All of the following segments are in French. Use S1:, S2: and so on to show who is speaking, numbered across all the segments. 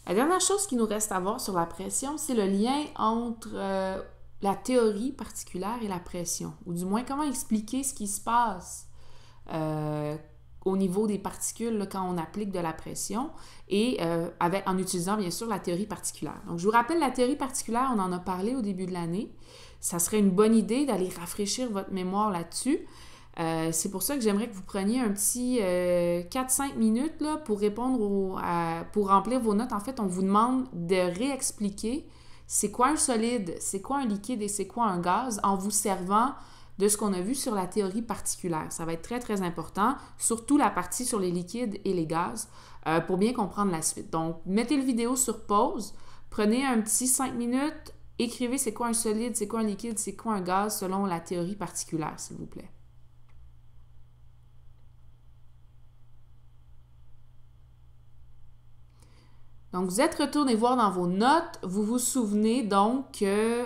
S1: La dernière chose qu'il nous reste à voir sur la pression, c'est le lien entre la théorie particulière et la pression, ou du moins comment expliquer ce qui se passe au niveau des particules là, quand on applique de la pression et en utilisant bien sûr la théorie particulière. Donc je vous rappelle, la théorie particulière, on en a parlé au début de l'année. Ça serait une bonne idée d'aller rafraîchir votre mémoire là-dessus. C'est pour ça que j'aimerais que vous preniez un petit 4-5 minutes là, pour répondre pour remplir vos notes. En fait, on vous demande de réexpliquer c'est quoi un solide, c'est quoi un liquide et c'est quoi un gaz en vous servant de ce qu'on a vu sur la théorie particulière. Ça va être très, très important, surtout la partie sur les liquides et les gaz, pour bien comprendre la suite. Donc, mettez le vidéo sur pause, prenez un petit 5 minutes, écrivez c'est quoi un solide, c'est quoi un liquide, c'est quoi un gaz selon la théorie particulière, s'il vous plaît. Donc, vous êtes retourné voir dans vos notes, vous vous souvenez donc que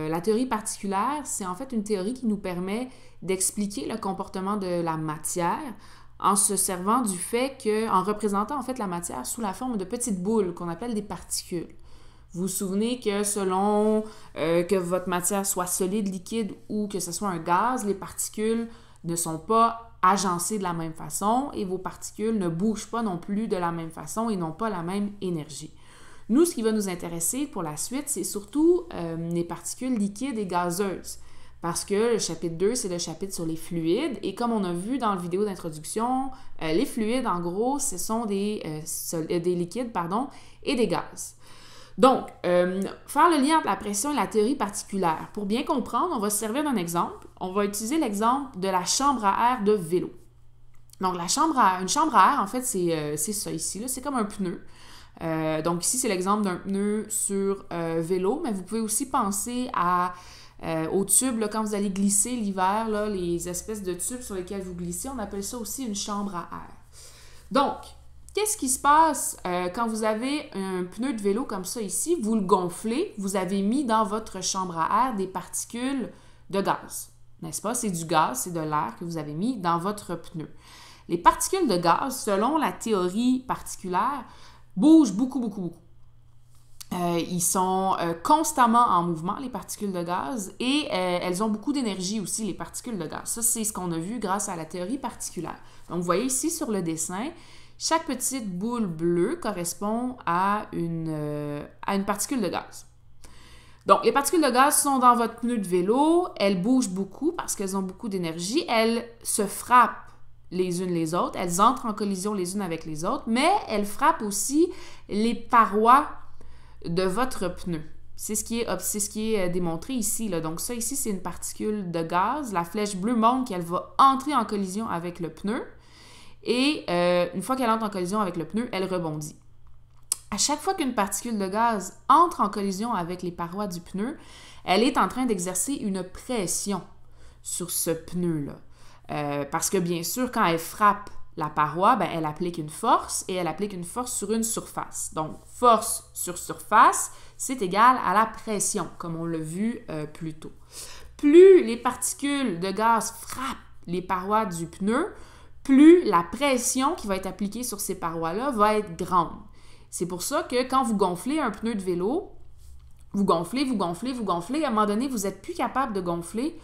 S1: la théorie particulière, c'est en fait une théorie qui nous permet d'expliquer le comportement de la matière en se servant du fait en représentant en fait la matière sous la forme de petites boules qu'on appelle des particules. Vous vous souvenez que selon que votre matière soit solide, liquide ou que ce soit un gaz, les particules ne sont pas agencées de la même façon et vos particules ne bougent pas non plus de la même façon et n'ont pas la même énergie. Nous, ce qui va nous intéresser pour la suite, c'est surtout les particules liquides et gazeuses. Parce que le chapitre 2, c'est le chapitre sur les fluides. Et comme on a vu dans la vidéo d'introduction, les fluides, en gros, ce sont des liquides et des gaz. Donc, faire le lien entre la pression et la théorie particulière. Pour bien comprendre, on va se servir d'un exemple. On va utiliser l'exemple de la chambre à air de vélo. Donc, une chambre à air, en fait, c'est ça ici. C'est comme un pneu. Donc, ici, c'est l'exemple d'un pneu sur vélo, mais vous pouvez aussi penser aux tubes, là, quand vous allez glisser l'hiver, là, les espèces de tubes sur lesquels vous glissez, on appelle ça aussi une chambre à air. Donc, qu'est-ce qui se passe quand vous avez un pneu de vélo comme ça ici? Vous le gonflez, vous avez mis dans votre chambre à air des particules de gaz, n'est-ce pas? C'est du gaz, c'est de l'air que vous avez mis dans votre pneu. Les particules de gaz, selon la théorie particulière, bougent beaucoup, beaucoup, beaucoup. Ils sont constamment en mouvement, les particules de gaz, et elles ont beaucoup d'énergie aussi, les particules de gaz. Ça, c'est ce qu'on a vu grâce à la théorie particulière. Donc, vous voyez ici sur le dessin, chaque petite boule bleue correspond à une particule de gaz. Donc, les particules de gaz sont dans votre pneu de vélo, elles bougent beaucoup parce qu'elles ont beaucoup d'énergie, elles se frappent les unes les autres, elles entrent en collision les unes avec les autres, mais elles frappent aussi les parois de votre pneu. C'est ce qui est démontré ici, là. Donc, ça ici, c'est une particule de gaz. La flèche bleue montre qu'elle va entrer en collision avec le pneu. Et une fois qu'elle entre en collision avec le pneu, elle rebondit. À chaque fois qu'une particule de gaz entre en collision avec les parois du pneu, elle est en train d'exercer une pression sur ce pneu-là. Parce que bien sûr, quand elle frappe la paroi, ben, elle applique une force et elle applique une force sur une surface. Donc, force sur surface, c'est égal à la pression, comme on l'a vu plus tôt. Plus les particules de gaz frappent les parois du pneu, plus la pression qui va être appliquée sur ces parois-là va être grande. C'est pour ça que quand vous gonflez un pneu de vélo, vous gonflez, vous gonflez, vous gonflez, à un moment donné, vous n'êtes plus capable de gonfler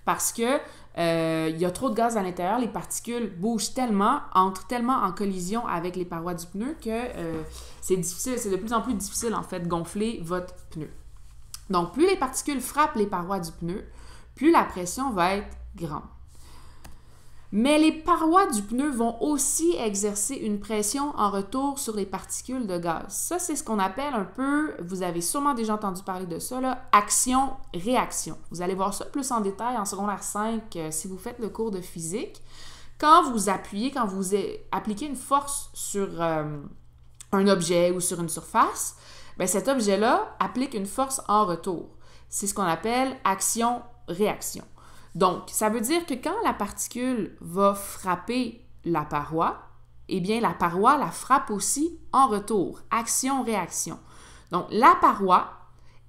S1: parce que il y a trop de gaz à l'intérieur, les particules bougent tellement, entrent tellement en collision avec les parois du pneu que c'est difficile, c'est de plus en plus difficile en fait de gonfler votre pneu. Donc, plus les particules frappent les parois du pneu, plus la pression va être grande. Mais les parois du pneu vont aussi exercer une pression en retour sur les particules de gaz. Ça, c'est ce qu'on appelle un peu, vous avez sûrement déjà entendu parler de ça, là, action-réaction. Vous allez voir ça plus en détail en secondaire 5 si vous faites le cours de physique. Quand vous appliquez une force sur un objet ou sur une surface, bien, cet objet-là applique une force en retour. C'est ce qu'on appelle action-réaction. Donc, ça veut dire que quand la particule va frapper la paroi, eh bien, la paroi la frappe aussi en retour. Action-réaction. Donc, la paroi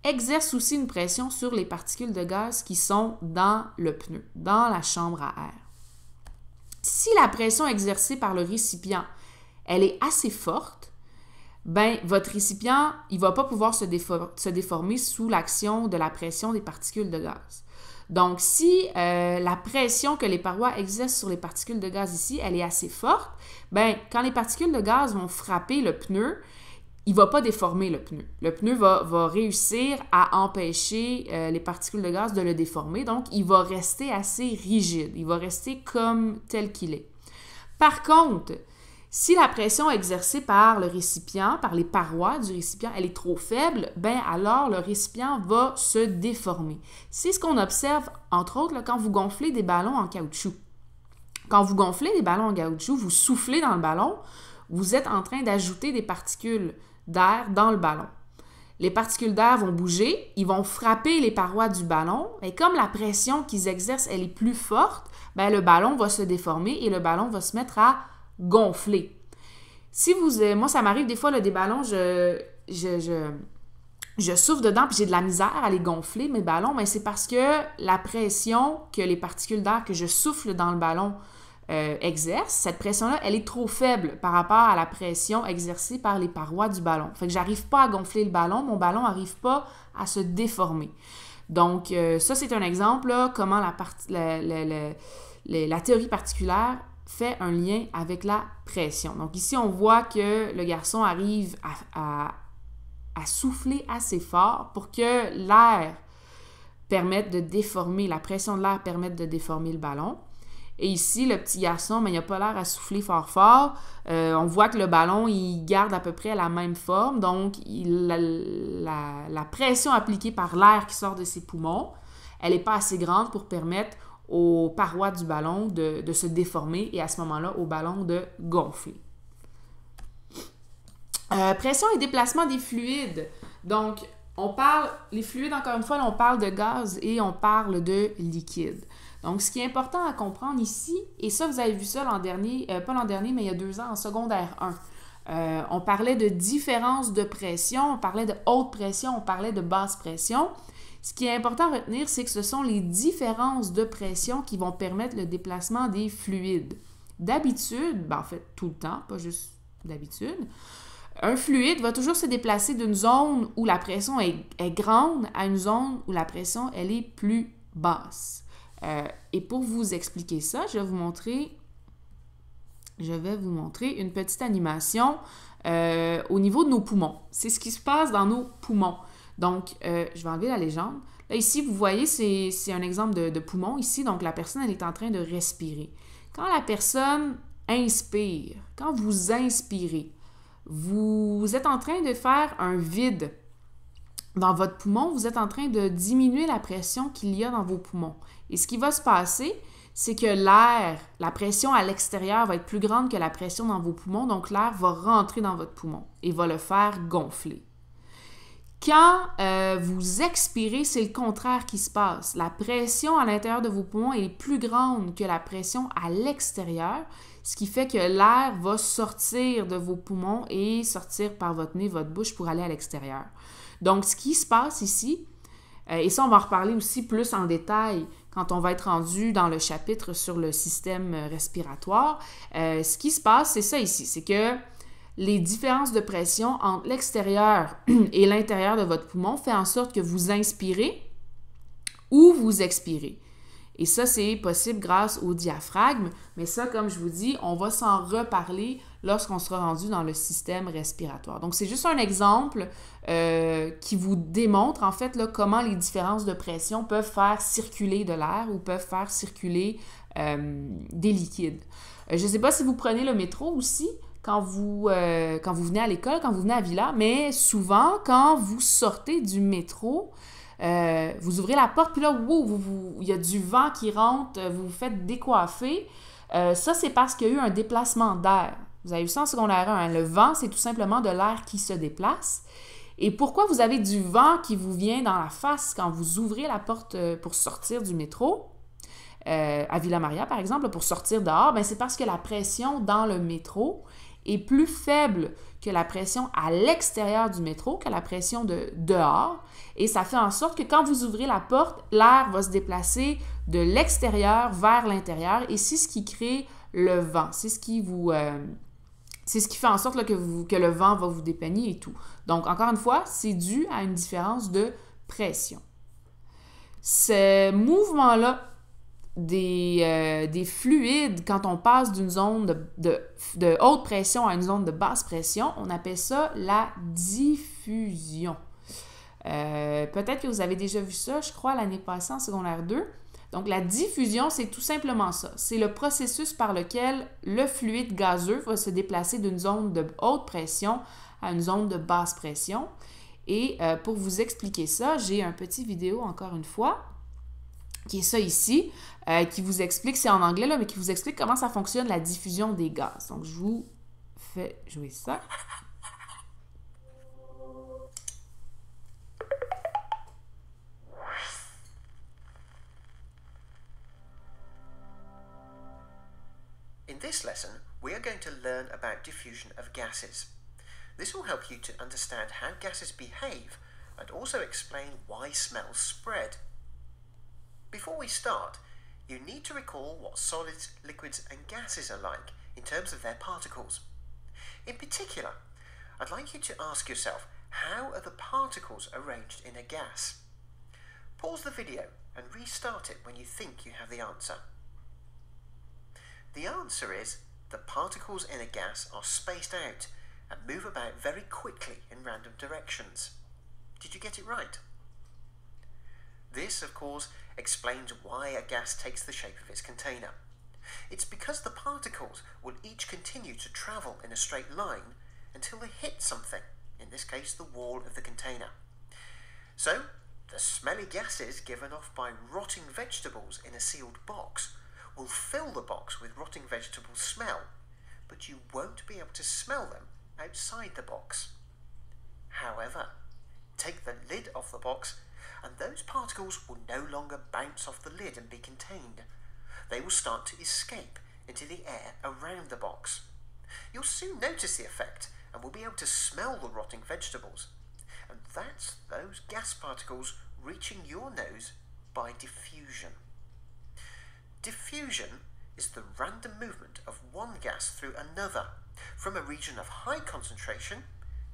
S1: exerce aussi une pression sur les particules de gaz qui sont dans le pneu, dans la chambre à air. Si la pression exercée par le récipient elle est assez forte, ben votre récipient, il ne va pas pouvoir se déformer sous l'action de la pression des particules de gaz. Donc, si la pression que les parois exercent sur les particules de gaz ici, elle est assez forte, ben quand les particules de gaz vont frapper le pneu, il ne va pas déformer le pneu. Le pneu va réussir à empêcher les particules de gaz de le déformer, donc il va rester assez rigide, il va rester comme tel qu'il est. Par contre, si la pression exercée par le récipient, par les parois du récipient, elle est trop faible, ben alors le récipient va se déformer. C'est ce qu'on observe, entre autres, là, quand vous gonflez des ballons en caoutchouc. Quand vous gonflez des ballons en caoutchouc, vous soufflez dans le ballon, vous êtes en train d'ajouter des particules d'air dans le ballon. Les particules d'air vont bouger, ils vont frapper les parois du ballon, et comme la pression qu'ils exercent, elle est plus forte, ben le ballon va se déformer et le ballon va se mettre à gonfler. Moi, ça m'arrive des fois, là, des ballons, je souffle dedans puis j'ai de la misère à les gonfler, mes ballons, mais c'est parce que la pression que les particules d'air que je souffle dans le ballon exercent, cette pression-là, elle est trop faible par rapport à la pression exercée par les parois du ballon. Fait que j'arrive pas à gonfler le ballon, mon ballon n'arrive pas à se déformer. Donc, ça, c'est un exemple, là, comment la théorie particulière fait un lien avec la pression. Donc ici, on voit que le garçon arrive à souffler assez fort pour que l'air permette de déformer, la pression de l'air permette de déformer le ballon. Et ici, le petit garçon, mais il n'a pas l'air à souffler fort. On voit que le ballon, il garde à peu près la même forme. Donc, la pression appliquée par l'air qui sort de ses poumons, elle n'est pas assez grande pour permettre aux parois du ballon de se déformer et à ce moment-là, au ballon de gonfler. Pression et déplacement des fluides. Donc, les fluides, encore une fois, là, on parle de gaz et on parle de liquide. Donc, ce qui est important à comprendre ici, et ça, vous avez vu ça l'an dernier, pas l'an dernier, mais il y a 2 ans, en secondaire 1. On parlait de différence de pression, on parlait de haute pression, on parlait de basse pression. Ce qui est important à retenir, c'est que ce sont les différences de pression qui vont permettre le déplacement des fluides. D'habitude, en fait tout le temps, pas juste d'habitude, un fluide va toujours se déplacer d'une zone où la pression est grande à une zone où la pression elle est plus basse. Et pour vous expliquer ça, je vais vous montrer une petite animation au niveau de nos poumons. C'est ce qui se passe dans nos poumons. Donc, je vais enlever la légende. Là, ici, vous voyez, c'est un exemple de poumon ici. Donc, la personne, elle est en train de respirer. Quand la personne inspire, quand vous inspirez, vous êtes en train de faire un vide dans votre poumon. Vous êtes en train de diminuer la pression qu'il y a dans vos poumons. Et ce qui va se passer, c'est que l'air, la pression à l'extérieur va être plus grande que la pression dans vos poumons. Donc, l'air va rentrer dans votre poumon et va le faire gonfler. Quand vous expirez, c'est le contraire qui se passe. La pression à l'intérieur de vos poumons est plus grande que la pression à l'extérieur, ce qui fait que l'air va sortir de vos poumons et sortir par votre nez, votre bouche pour aller à l'extérieur. Donc, ce qui se passe ici, et ça, on va en reparler aussi plus en détail quand on va être rendu dans le chapitre sur le système respiratoire. Ce qui se passe, c'est ça ici, c'est que les différences de pression entre l'extérieur et l'intérieur de votre poumon fait en sorte que vous inspirez ou vous expirez. Et ça, c'est possible grâce au diaphragme, mais ça, comme je vous dis, on va s'en reparler lorsqu'on sera rendu dans le système respiratoire. Donc, c'est juste un exemple qui vous démontre, en fait, là, comment les différences de pression peuvent faire circuler de l'air ou peuvent faire circuler des liquides. Je ne sais pas si vous prenez le métro aussi, quand vous venez à l'école, quand vous venez à Villa, mais souvent, quand vous sortez du métro, vous ouvrez la porte, puis là, il y a du vent qui rentre, vous vous faites décoiffer. Ça, c'est parce qu'il y a eu un déplacement d'air. Vous avez vu ça en secondaire 1, hein? Le vent, c'est tout simplement de l'air qui se déplace. Et pourquoi vous avez du vent qui vous vient dans la face quand vous ouvrez la porte pour sortir du métro? À Villa Maria, par exemple, pour sortir dehors, ben, c'est parce que la pression dans le métro est plus faible que la pression à l'extérieur du métro, que la pression de dehors. Et ça fait en sorte que quand vous ouvrez la porte, l'air va se déplacer de l'extérieur vers l'intérieur et c'est ce qui crée le vent. C'est ce qui vous c'est ce qui fait en sorte là, que le vent va vous dépeigner et tout. Donc, encore une fois, c'est dû à une différence de pression. Ce mouvement-là des fluides, quand on passe d'une zone de haute pression à une zone de basse pression, on appelle ça la diffusion. Peut-être que vous avez déjà vu ça, je crois, l'année passée en secondaire 2. Donc, la diffusion, c'est tout simplement ça. C'est le processus par lequel le fluide gazeux va se déplacer d'une zone de haute pression à une zone de basse pression. Et pour vous expliquer ça, j'ai un petit vidéo, encore une fois, qui est ça ici, qui vous explique, c'est en anglais, là, mais qui vous explique comment ça fonctionne la diffusion des gaz. Donc, je vous fais jouer ça.
S2: In this lesson, we are going to learn about diffusion of gases. This will help you to understand how gases behave and also explain why smells spread. Before we start, you need to recall what solids, liquids and gases are like in terms of their particles. In particular, I'd like you to ask yourself, how are the particles arranged in a gas? Pause the video and restart it when you think you have the answer. The answer is the particles in a gas are spaced out and move about very quickly in random directions. Did you get it right? This, of course, explains why a gas takes the shape of its container. It's because the particles will each continue to travel in a straight line until they hit something, in this case the wall of the container. So, the smelly gases given off by rotting vegetables in a sealed box will fill the box with rotting vegetable smell, but you won't be able to smell them outside the box. However, take the lid off the box and those particles will no longer bounce off the lid and be contained. They will start to escape into the air around the box. You'll soon notice the effect and will be able to smell the rotting vegetables. And that's those gas particles reaching your nose by diffusion. Diffusion is the random movement of one gas through another from a region of high concentration,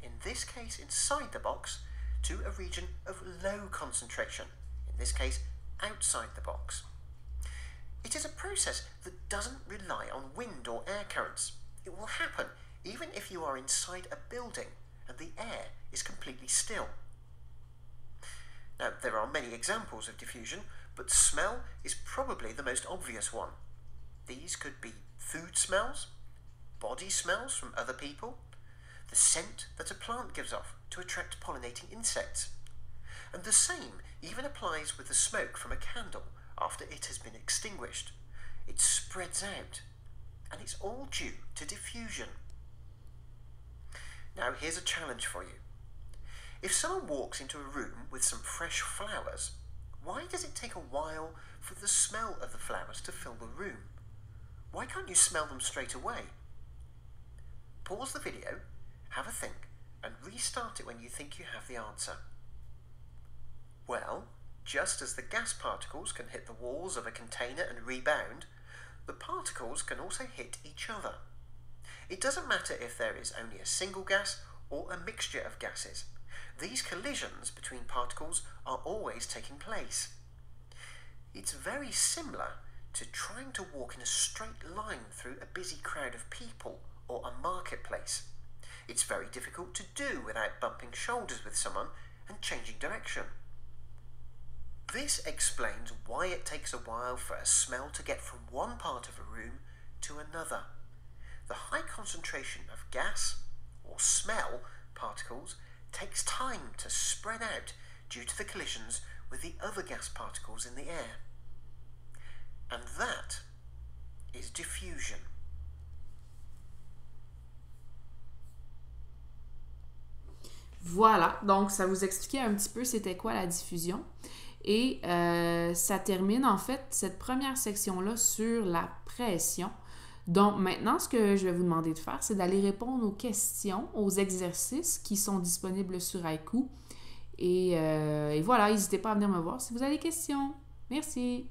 S2: in this case inside the box, to a region of low concentration, in this case outside the box. It is a process that doesn't rely on wind or air currents. It will happen even if you are inside a building and the air is completely still. Now, there are many examples of diffusion, but smell is probably the most obvious one. These could be food smells, body smells from other people, the scent that a plant gives off to attract pollinating insects. And the same even applies with the smoke from a candle after it has been extinguished. It spreads out, and it's all due to diffusion. Now, here's a challenge for you. If someone walks into a room with some fresh flowers, why does it take a while for the smell of the flowers to fill the room? Why can't you smell them straight away? Pause the video, have a think, and restart it when you think you have the answer. Well, just as the gas particles can hit the walls of a container and rebound, the particles can also hit each other. It doesn't matter if there is only a single gas or a mixture of gases. These collisions between particles are always taking place. It's very similar to trying to walk in a straight line through a busy crowd of people or a marketplace. It's very difficult to do without bumping shoulders with someone and changing direction. This explains why it takes a while for a smell to get from one part of a room to another. The high concentration of gas or smell particles takes time to spread out due to the collisions with the other gas particles in the air. And that is diffusion.
S1: Voilà, donc ça vous expliquait un petit peu c'était quoi la diffusion. Et ça termine en fait cette première section-là sur la pression. Donc maintenant, ce que je vais vous demander de faire, c'est d'aller répondre aux questions, aux exercices qui sont disponibles sur Haiku. Et voilà, n'hésitez pas à venir me voir si vous avez des questions. Merci!